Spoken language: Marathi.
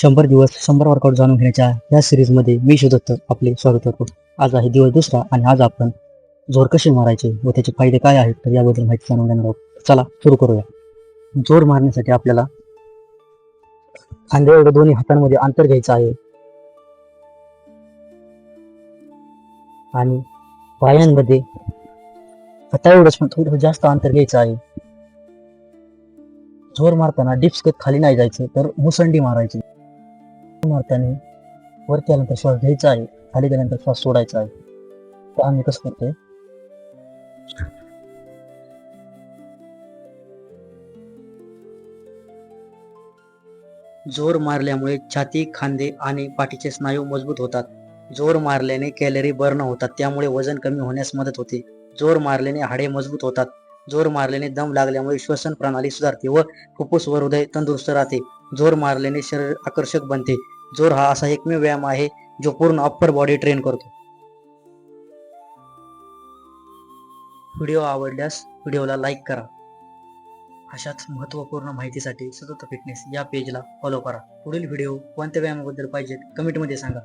100 दिवस 100 वर्कआउट जाणून घेण्याच्या या सिरीजमध्ये मी शोधत आपले स्वागत करतो. आज आहे दिवस दुसरा आणि आज आपण जोर कसे मारायचे व त्याचे फायदे काय आहेत तर याबद्दल माहिती जाणून घेणार आहोत. चला सुरू करूया. जोर मारण्यासाठी आपल्याला खांद्या एवढं दोन्ही हातांमध्ये अंतर घ्यायचं आहे आणि पायांमध्ये हाता एवढंच पण थोडं जास्त अंतर घ्यायचं आहे. जोर मारताना डिप्स खाली नाही जायचं तर मुसंडी मारायची. मारताना वरती आल्यानंतर श्वास घ्यायचा आहे, खाली गेल्यानंतर श्वास सोडायचा आहे. तर आम्ही कसं करतोय, जोर मारल्यामुळे छाती, खांदे आणि पाठीचे स्नायू मजबूत होतात. जोर मारल्याने कॅलरी बर्न होतात, त्यामुळे वजन कमी होण्यास मदत होते. जोर मारल्याने हाडे मजबूत होतात. जोर मारल्याने दम लागल्यामुळे श्वसन प्रणाली सुधारते व फुफ्फुस व हृदय तंदुरुस्त राहते. जोर मारल्याने शरीर आकर्षक बनते. जोर हा असा एकमेव व्यायाम आहे जो पूर्ण अप्पर बॉडी ट्रेन करतो. व्हिडिओ आवडल्यास व्हिडिओला लाईक करा. अशाच महत्त्वपूर्ण माहितीसाठी सतत फिटनेस या पेजला फॉलो करा. पुढील व्हिडिओ कोणत्या व्यायामाबद्दल पाहिजेत कमेंटमध्ये सांगा.